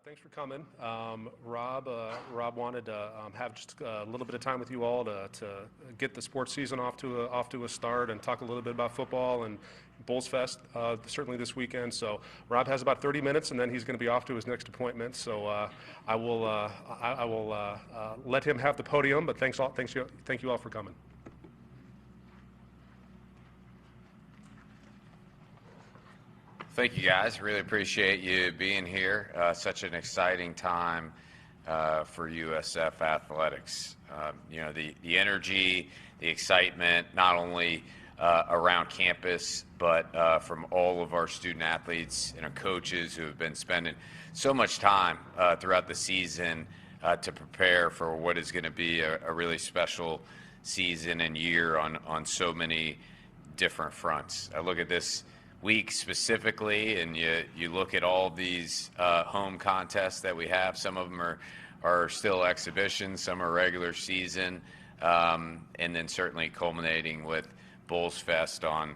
Thanks for coming. Rob wanted to have just a little bit of time with you all to get the sports season off to a start and talk a little bit about football and Bulls Fest certainly this weekend. So Rob has about 30 minutes, and then he's going to be off to his next appointment. So I will let him have the podium. But thank you all for coming. Thank you, guys. Really appreciate you being here. Such an exciting time for USF athletics. The energy, the excitement, not only around campus, but from all of our student athletes and our coaches who have been spending so much time throughout the season to prepare for what is going to be a really special season and year on so many different fronts. I look at this week specifically, and you look at all these home contests that we have. Some of them are still exhibitions, some are regular season, and then certainly culminating with Bulls Fest on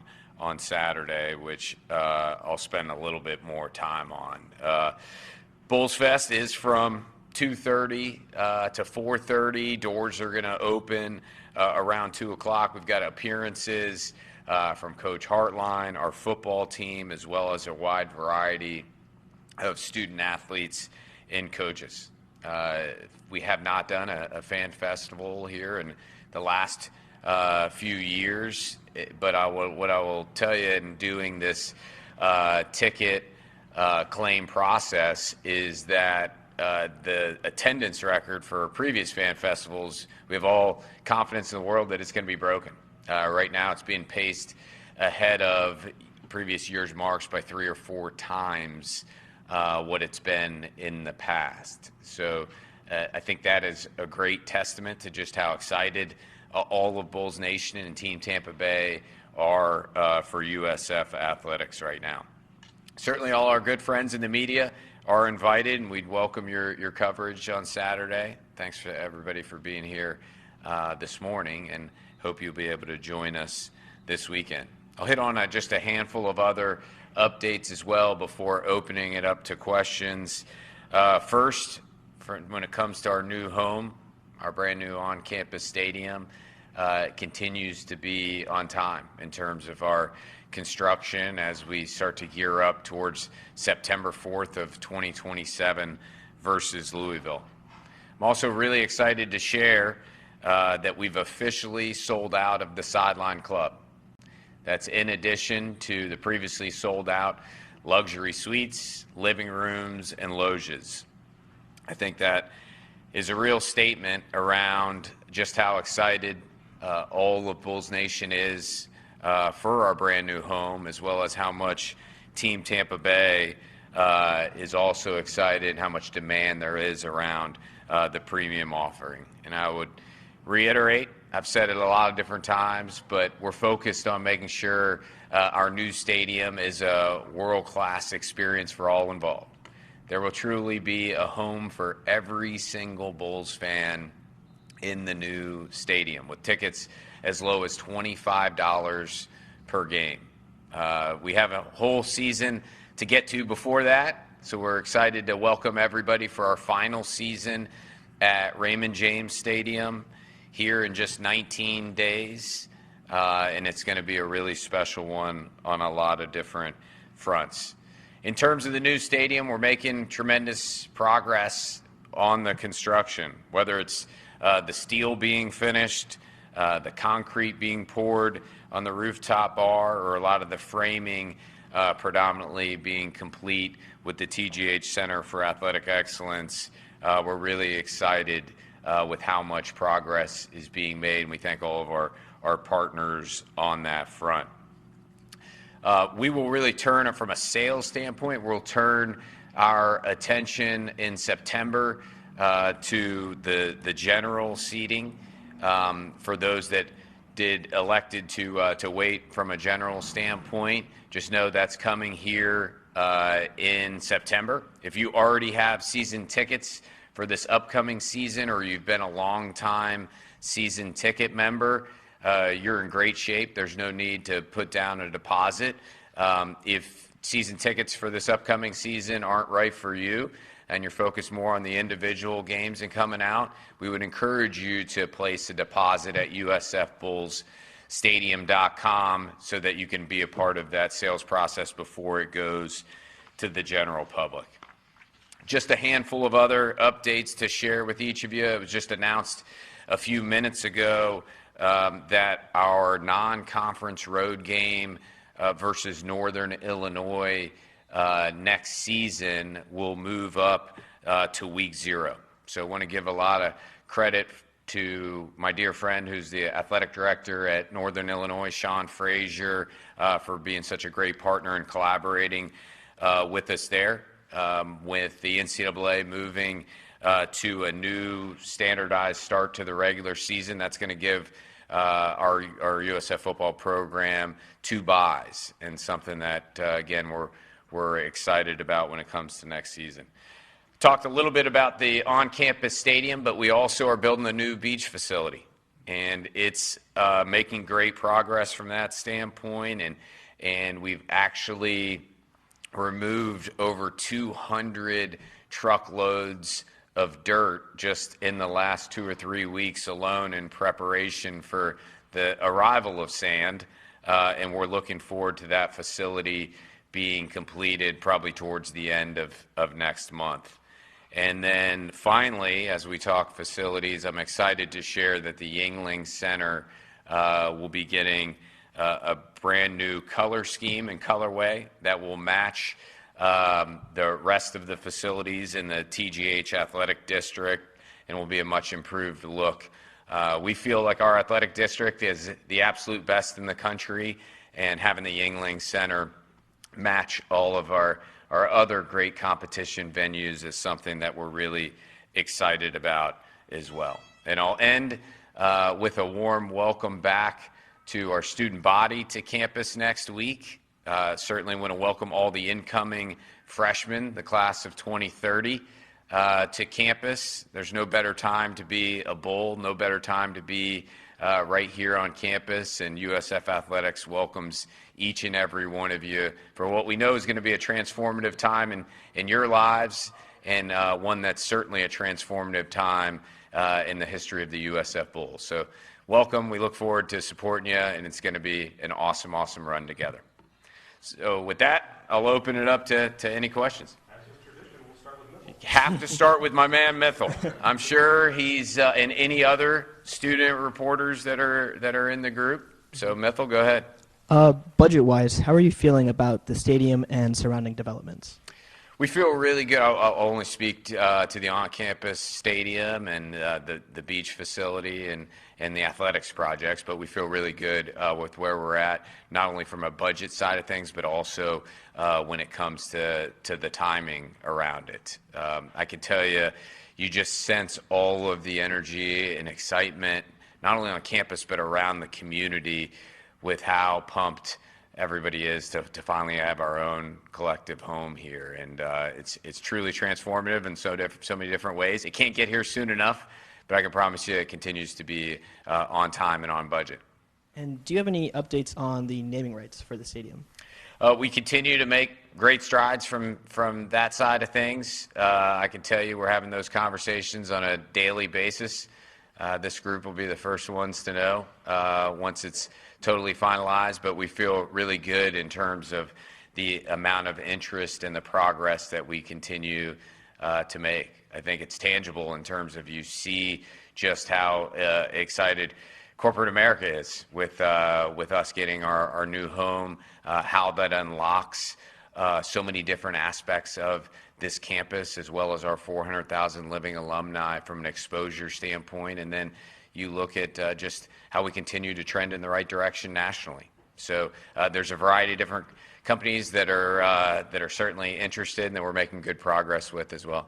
Saturday, which I'll spend a little bit more time on. Bulls Fest is from 2:30 to 4:30. Doors are going to open around 2 o'clock. We've got appearances from Coach Hartline, our football team, as well as a wide variety of student athletes and coaches. We have not done a fan festival here in the last few years, but what I will tell you in doing this ticket claim process is that the attendance record for previous fan festivals, we have all confidence in the world that it's going to be broken. Right now it's being paced ahead of previous year's marks by 3 or 4 times what it's been in the past. So I think that is a great testament to just how excited all of Bulls Nation and Team Tampa Bay are for USF athletics right now. Certainly all our good friends in the media are invited, and we'd welcome your coverage on Saturday. Thanks for everybody for being here this morning, and hope you'll be able to join us this weekend. I'll hit on just a handful of other updates as well before opening it up to questions. First, when it comes to our new home, our brand new on-campus stadium continues to be on time in terms of our construction as we start to gear up towards September 4th of 2027 versus Louisville. I'm also really excited to share that we've officially sold out of the Sideline Club. That's in addition to the previously sold out luxury suites, living rooms, and loges. I think that is a real statement around just how excited all of Bulls Nation is for our brand new home, as well as how much Team Tampa Bay is also excited and how much demand there is around the premium offering. And I would reiterate, I've said it a lot of different times, but we're focused on making sure our new stadium is a world-class experience for all involved. There will truly be a home for every single Bulls fan in the new stadium, with tickets as low as $25 per game. We have a whole season to get to before that, so we're excited to welcome everybody for our final season at Raymond James Stadium here in just 19 days, and it's going to be a really special one on a lot of different fronts. In terms of the new stadium, we're making tremendous progress on the construction, whether it's the steel being finished, the concrete being poured on the rooftop bar, or a lot of the framing predominantly being complete with the TGH Center for Athletic Excellence. We're really excited with how much progress is being made, and we thank all of our partners on that front. We will really turn it from a sales standpoint. We'll turn our attention in September to the general seating. For those that elected to wait from a general standpoint, just know that's coming here in September. If you already have season tickets for this upcoming season, or you've been a long-time season ticket member, you're in great shape. There's no need to put down a deposit. If season tickets for this upcoming season aren't right for you, and you're focused more on the individual games and coming out, we would encourage you to place a deposit at usfbullsstadium.com so that you can be a part of that sales process before it goes to the general public. Just a handful of other updates to share with each of you. It was just announced a few minutes ago that our non-conference road game versus Northern Illinois next season will move up to week 0. So I want to give a lot of credit to my dear friend who's the athletic director at Northern Illinois, Sean Frazier, for being such a great partner and collaborating with us there. With the NCAA moving to a new standardized start to the regular season, that's going to give our USF football program 2 buys, and something that, again, we're excited about when it comes to next season. Talked a little bit about the on-campus stadium, but we also are building a new beach facility, and it's making great progress from that standpoint, and we've actually removed over 200 truckloads of dirt just in the last 2 or 3 weeks alone in preparation for the arrival of sand, and we're looking forward to that facility being completed probably towards the end of next month. And then finally, as we talk facilities, I'm excited to share that the Yuengling Center will be getting a brand new color scheme and colorway that will match the rest of the facilities in the TGH Athletic District, and will be a much improved look. We feel like our athletic district is the absolute best in the country, and having the Yuengling Center match all of our other great competition venues is something that we're really excited about as well. And I'll end with a warm welcome back to our student body to campus next week. Certainly want to welcome all the incoming freshmen, the class of 2030, to campus. There's no better time to be a Bull, no better time to be right here on campus, and USF Athletics welcomes each and every one of you for what we know is going to be a transformative time in your lives, and one that's certainly a transformative time in the history of the USF Bulls. So welcome. We look forward to supporting you, and it's going to be an awesome, awesome run together. So with that, I'll open it up to any questions. As is tradition, we'll start with Mithil. Have to start with my man Mithil. I'm sure he's and any other student reporters that are in the group. So Mithil, go ahead. Budget-wise, how are you feeling about the stadium and surrounding developments? We feel really good. I'll only speak to the on-campus stadium and the beach facility and the athletics projects, but we feel really good with where we're at, not only from a budget side of things, but also when it comes to the timing around it. I can tell you, you just sense all of the energy and excitement, not only on campus, but around the community, with how pumped everybody is to finally have our own collective home here. And it's truly transformative in so many different ways. It can't get here soon enough, but I can promise you it continues to be on time and on budget. And do you have any updates on the naming rights for the stadium? We continue to make great strides from that side of things. I can tell you we're having those conversations on a daily basis. This group will be the first ones to know once it's totally finalized, but we feel really good in terms of the amount of interest and the progress that we continue to make. I think it's tangible in terms of you see just how excited corporate America is with us getting our new home, how that unlocks so many different aspects of this campus, as well as our 400,000 living alumni from an exposure standpoint. And then you look at just how we continue to trend in the right direction nationally. So there's a variety of different companies that are certainly interested and that we're making good progress with as well.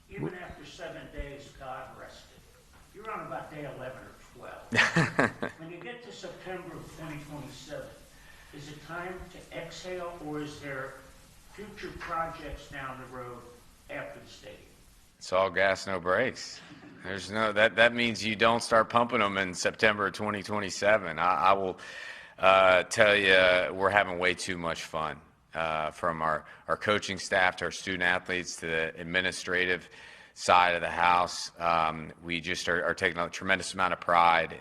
Even after 7 days, God rested. You're on about day 11 or 12. When you get to September of 2027, is it time to exhale, or is there future projects down the road after the stadium? It's all gas, no brakes. There's no that means you don't start pumping them in September of 2027. I will tell you, we're having way too much fun. from our coaching staff to our student athletes to the administrative side of the house. We just are taking a tremendous amount of pride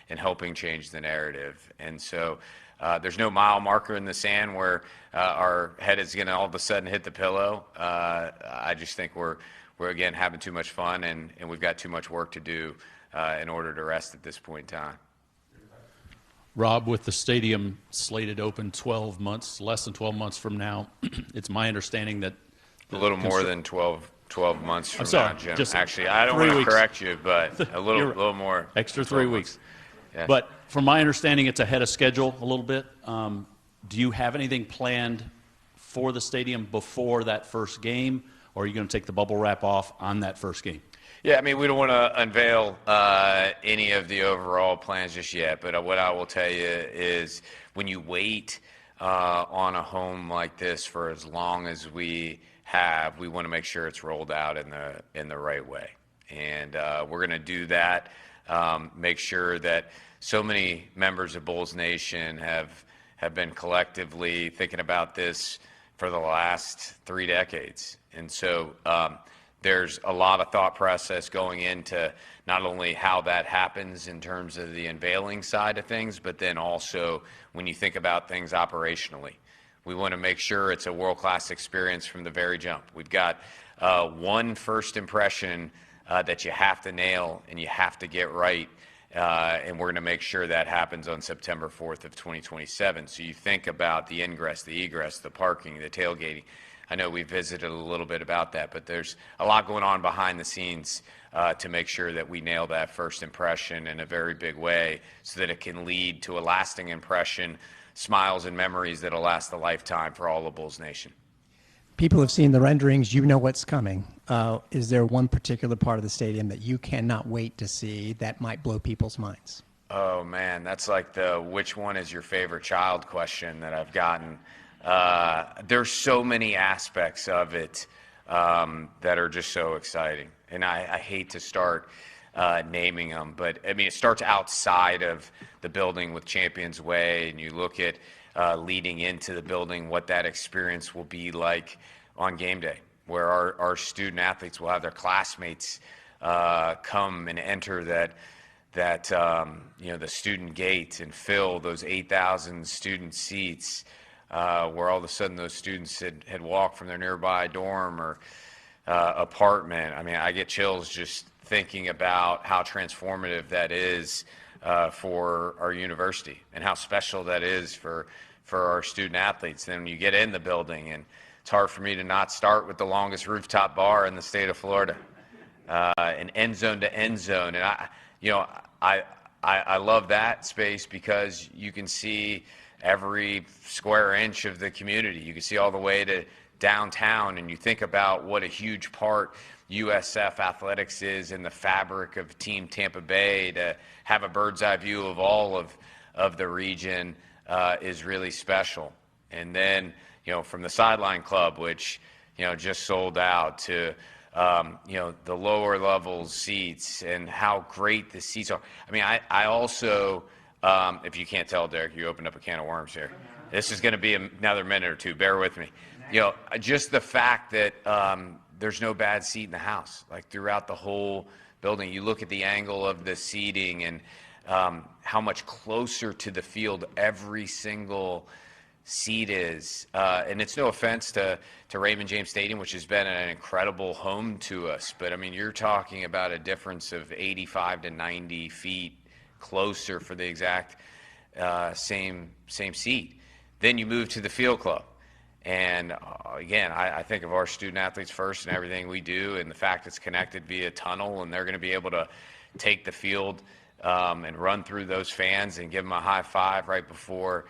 in helping change the narrative. And so there's no mile marker in the sand where our head is going to all of a sudden hit the pillow. I just think we're again having too much fun, and we've got too much work to do in order to rest at this point in time. Rob, with the stadium slated open less than 12 months from now, it's my understanding that A little more than 12 months from I'm sorry, now, Jim. just Actually, I don't 3 want to weeks. correct you, but a little more. Extra 12 3 months. weeks. Yeah. But from my understanding, it's ahead of schedule a little bit. Do you have anything planned for the stadium before that first game, or are you going to take the bubble wrap off on that first game? Yeah, I mean, we don't want to unveil any of the overall plans just yet, but what I will tell you is when you wait on a home like this for as long as we have, we want to make sure it's rolled out in the right way. And we're going to do that, make sure that so many members of Bulls Nation have been collectively thinking about this for the last 3 decades. And so there's a lot of thought process going into not only how that happens in terms of the unveiling side of things, but then also when you think about things operationally. We want to make sure it's a world-class experience from the very jump. We've got one first impression that you have to nail and you have to get right, and we're going to make sure that happens on September 4th of 2027. So you think about the ingress, the egress, the parking, the tailgating. I know we visited a little bit about that, but there's a lot going on behind the scenes to make sure that we nail that first impression in a very big way so that it can lead to a lasting impression, smiles and memories that'll last a lifetime for all of Bulls Nation. People have seen the renderings. You know what's coming. Is there one particular part of the stadium that you cannot wait to see that might blow people's minds? Oh, man, that's like the which one is your favorite child question that I've gotten. There's so many aspects of it that are just so exciting. And I hate to start naming them, but I mean, it starts outside of the building with Champions Way, and you look at leading into the building, what that experience will be like on game day, where our student athletes will have their classmates come and enter that the student gate and fill those 8,000 student seats, where all of a sudden those students had walked from their nearby dorm or apartment. I mean, I get chills just thinking about how transformative that is for our university and how special that is for our student athletes. Then when you get in the building, and it's hard for me to not start with the longest rooftop bar in the state of Florida, and end zone to end zone. And I love that space because you can see every square inch of the community. You can see all the way to downtown, and you think about what a huge part USF athletics is in the fabric of Team Tampa Bay. To have a bird's eye view of all of the region is really special. And then, from the sideline club, which, just sold out, to, the lower level seats and how great the seats are. I mean, I also, if you can't tell, Derek, you opened up a can of worms here. This is going to be another minute or two. Bear with me. Just the fact that there's no bad seat in the house, like throughout the whole building. You look at the angle of the seating and how much closer to the field every single seat is. And it's no offense to Raymond James Stadium, which has been an incredible home to us. But, I mean, you're talking about a difference of 85 to 90 feet closer for the exact same seat. Then you move to the field club. And again, I think of our student athletes first and everything we do, and the fact it's connected via tunnel, and they're going to be able to take the field and run through those fans and give them a high five right before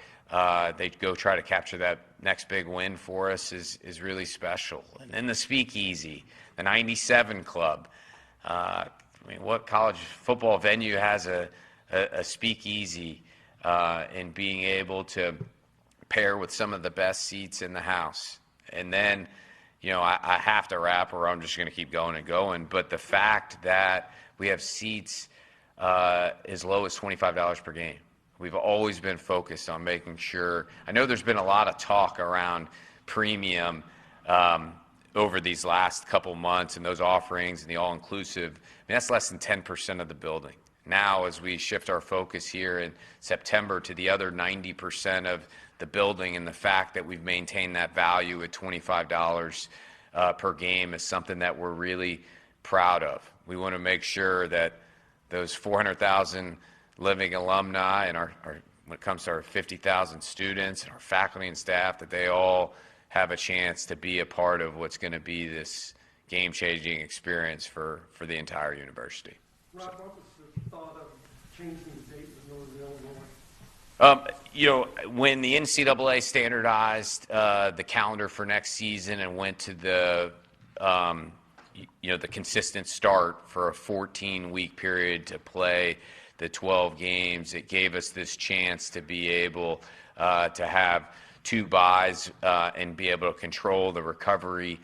they go try to capture that next big win for us is really special. And then the speakeasy, the 97 Club. I mean, what college football venue has a speakeasy and being able to pair with some of the best seats in the house? And then, I have to wrap, or I'm just going to keep going and going. But the fact that we have seats as low as $25 per game. We've always been focused on making sure. I know there's been a lot of talk around premium over these last couple months, and those offerings and the all-inclusive, I mean, that's less than 10% of the building. Now, as we shift our focus here in September to the other 90% of the building, and the fact that we've maintained that value at $25 per game is something that we're really proud of. We want to make sure that those 400,000 living alumni and when it comes to our 50,000 students and our faculty and staff, that they all have a chance to be a part of what's going to be this game-changing experience for the entire university. Rob, what was the thought of changing the date with Northern Illinois? When the NCAA standardized the calendar for next season and went to the consistent start for a 14-week period to play the 12 games, it gave us this chance to be able to have 2 buys and be able to control the recovery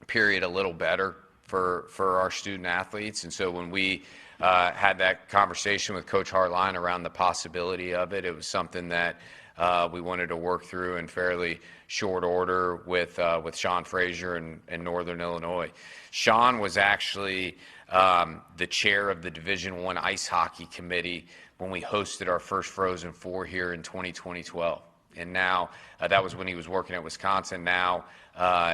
period a little better for our student athletes. And so when we had that conversation with Coach Hartline around the possibility of it, it was something that we wanted to work through in fairly short order with Sean Frazier in Northern Illinois. Sean was actually the chair of the Division I Ice Hockey Committee when we hosted our first Frozen Four here in 2012. And now, that was when he was working at Wisconsin. Now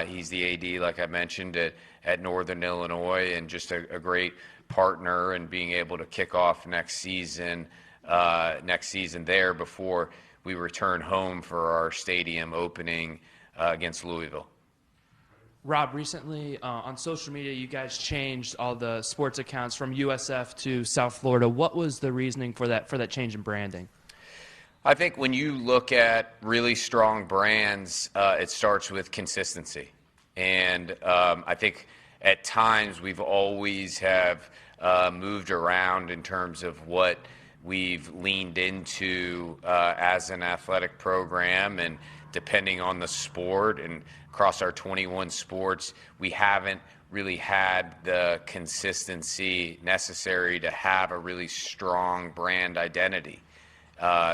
he's the AD, like I mentioned, at Northern Illinois, and just a great partner, and being able to kick off next season there before we return home for our stadium opening against Louisville. Rob, recently on social media, you guys changed all the sports accounts from USF to South Florida. What was the reasoning for that change in branding? I think when you look at really strong brands, it starts with consistency. And I think at times we've always have moved around in terms of what we've leaned into as an athletic program, and depending on the sport and across our 21 sports, we haven't really had the consistency necessary to have a really strong brand identity.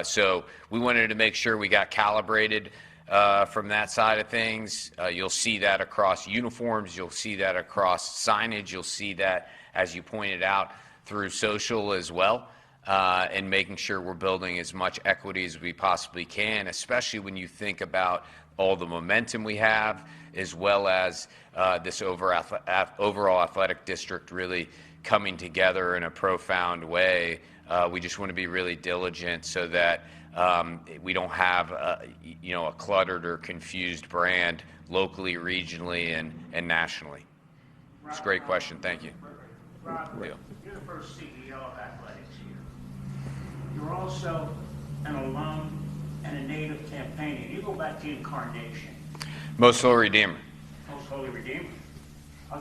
So we wanted to make sure we got calibrated from that side of things. You'll see that across uniforms. You'll see that across signage. You'll see that, as you pointed out, through social as well, and making sure we're building as much equity as we possibly can, especially when you think about all the momentum we have, as well as this overall athletic district really coming together in a profound way. We just want to be really diligent so that we don't have a cluttered or confused brand locally, regionally, and nationally. It's a great question. Thank you. Rob, Leo. You're the first CEO of athletics here. You're also an alum and a native campaigner. You go back to Incarnation. Most Holy Redeemer. Most Holy Redeemer.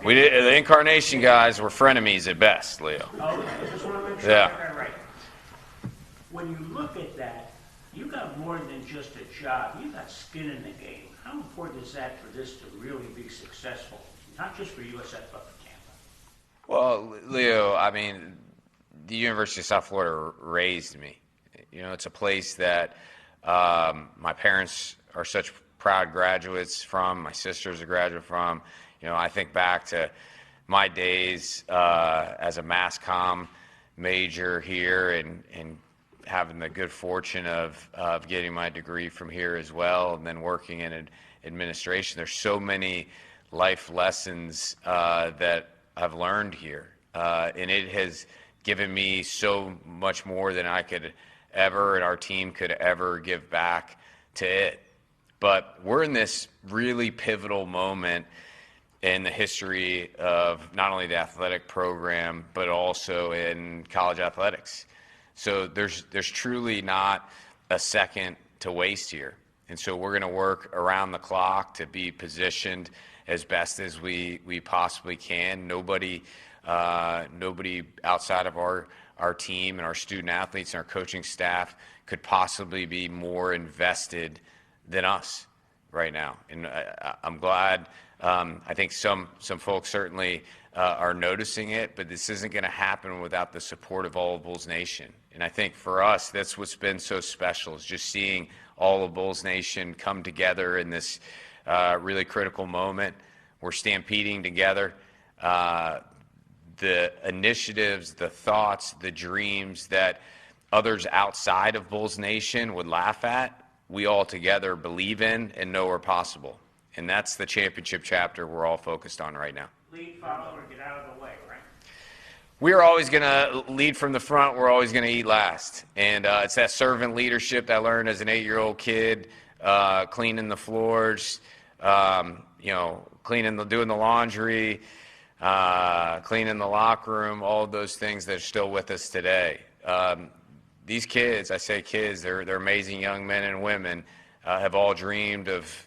The Incarnation guys were frenemies at best, Leo. Oh, I just want to make sure Yeah. I got that right. When you look at that, you got more than just a job. You got skin in the game. How important is that for this to really be successful, not just for USF, but for Tampa? Well, Leo, I mean, the University of South Florida raised me. It's a place that my parents are such proud graduates from. My sister's a graduate from. I think back to my days as a mass comm major here, and having the good fortune of getting my degree from here as well, and then working in administration. There's so many life lessons that I've learned here, and it has given me so much more than I could ever, and our team could ever give back to it. But we're in this really pivotal moment in the history of not only the athletic program, but also in college athletics. So there's truly not a second to waste here. And so we're going to work around the clock to be positioned as best as we possibly can. Nobody outside of our team and our student athletes and our coaching staff could possibly be more invested than us right now. And I'm glad. I think some folks certainly are noticing it, but this isn't going to happen without the support of all of Bulls Nation. And I think for us, that's what's been so special, is just seeing all of Bulls Nation come together in this really critical moment. We're stampeding together. The initiatives, the thoughts, the dreams that others outside of Bulls Nation would laugh at, we all together believe in and know are possible. And that's the championship chapter we're all focused on right now. Lead, follow, or get out of the way, right? We're always going to lead from the front. We're always going to eat last. And it's that servant leadership that I learned as an 8-year-old kid, cleaning the floors, doing the laundry, cleaning the locker room, all of those things that are still with us today. These kids, I say kids, they're amazing young men and women, have all dreamed of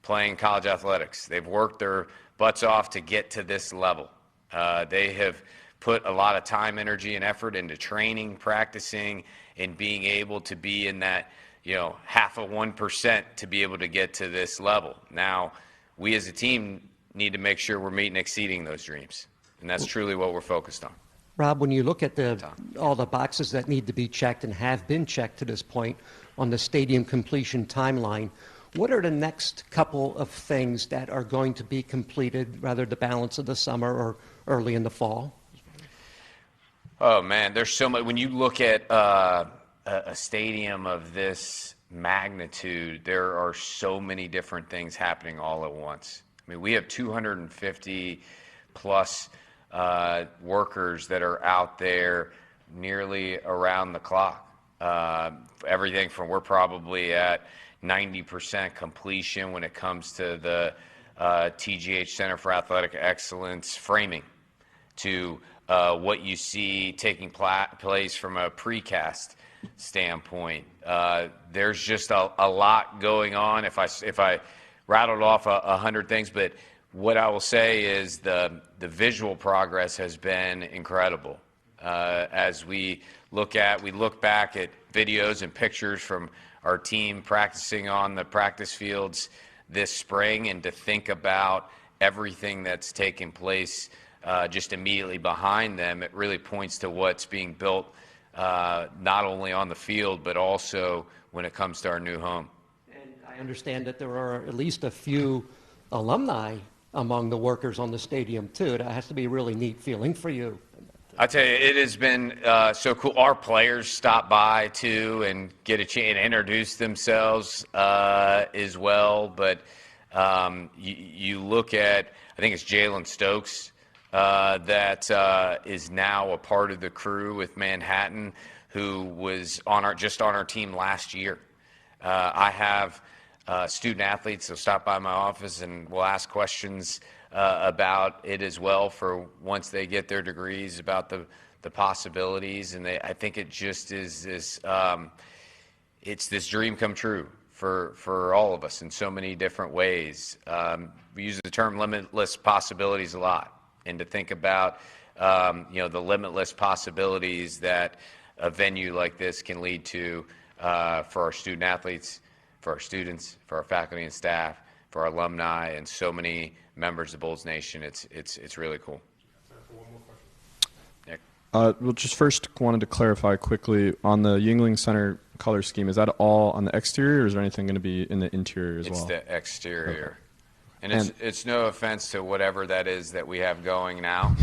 playing college athletics. They've worked their butts off to get to this level. They have put a lot of time, energy, and effort into training, practicing, and being able to be in that, 0.5% to be able to get to this level. Now, we as a team need to make sure we're meeting and exceeding those dreams, and that's truly what we're focused on. Rob, when you look at all the boxes that need to be checked and have been checked to this point on the stadium completion timeline, what are the next couple of things that are going to be completed, rather the balance of the summer or early in the fall? Oh, man, there's so much. When you look at a stadium of this magnitude, there are so many different things happening all at once. I mean, we have 250 plus workers that are out there nearly around the clock. Everything from, we're probably at 90% completion when it comes to the TGH Center for Athletic Excellence framing, to what you see taking place from a precast standpoint. There's just a lot going on. If I rattled off 100 things, but what I will say is the visual progress has been incredible. As we look back at videos and pictures from our team practicing on the practice fields this spring, and to think about everything that's taken place just immediately behind them, it really points to what's being built not only on the field, but also when it comes to our new home. And I understand that there are at least a few alumni among the workers on the stadium, too. That has to be a really neat feeling for you. I tell you, it has been so cool. Our players stop by, too, and get a chance to introduce themselves as well. But you look at, I think it's Jalen Stokes that is now a part of the crew with Manhattan, who was just on our team last year. I have student athletes who stop by my office and will ask questions about it as well, for once they get their degrees, about the possibilities. And I think it just is this, it's this dream come true for all of us in so many different ways. We use the term limitless possibilities a lot, and to think about the limitless possibilities that a venue like this can lead to for our student athletes, for our students, for our faculty and staff, for our alumni, and so many members of Bulls Nation. It's really cool. Nick? Well, just first wanted to clarify quickly on the Yuengling Center color scheme. Is that all on the exterior, or is there anything going to be in the interior as well? It's the exterior. Okay. And it's no offense to whatever that is that we have going now,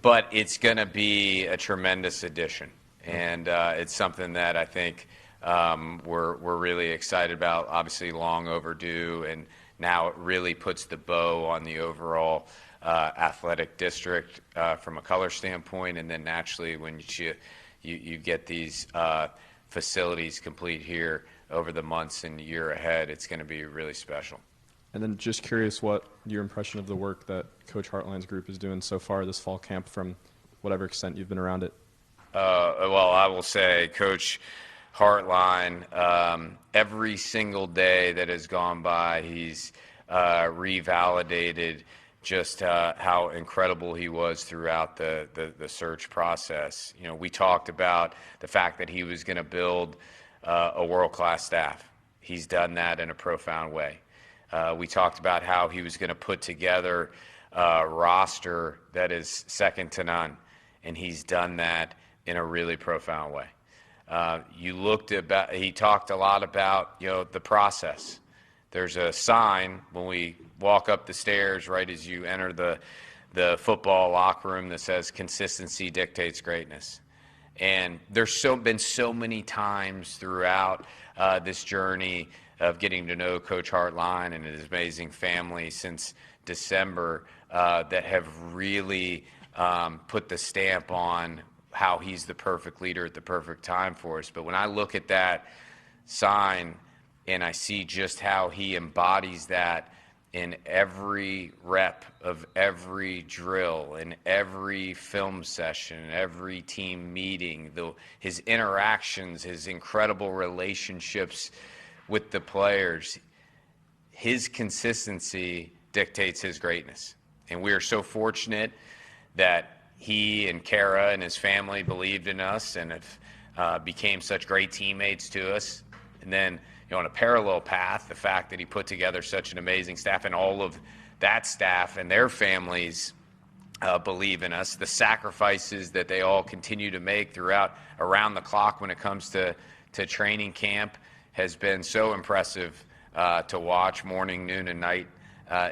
but it's going to be a tremendous addition, and it's something that I think we're really excited about. Obviously, long overdue, and now it really puts the bow on the overall athletic district from a color standpoint. And then naturally, when you get these facilities complete here over the months and year ahead, it's going to be really special. And then just curious what your impression of the work that Coach Hartline's group is doing so far this fall camp, from whatever extent you've been around it. Well, I will say Coach Hartline, every single day that has gone by, he's revalidated just how incredible he was throughout the search process. We talked about the fact that he was going to build a world-class staff. He's done that in a profound way. We talked about how he was going to put together a roster that is second to none, and he's done that in a really profound way. He talked a lot about the process, there's a sign when we walk up the stairs right as you enter the football locker room that says consistency dictates greatness. And there's been so many times throughout this journey of getting to know Coach Hartline and his amazing family since December that have really put the stamp on how he's the perfect leader at the perfect time for us. But when I look at that sign and I see just how he embodies that in every rep of every drill, in every film session, every team meeting, his interactions, his incredible relationships with the players, his consistency dictates his greatness. And we are so fortunate that he and Kara and his family believed in us and have became such great teammates to us. And then, on a parallel path, the fact that he put together such an amazing staff, and all of that staff and their families believe in us, the sacrifices that they all continue to make around the clock when it comes to training camp has been so impressive to watch morning, noon, and night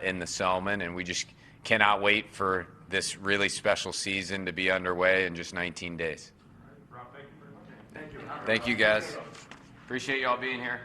in the Selman. And we just cannot wait for this really special season to be underway in just 19 days. Rob, thank you very much. Thank you, guys. Appreciate you all being here.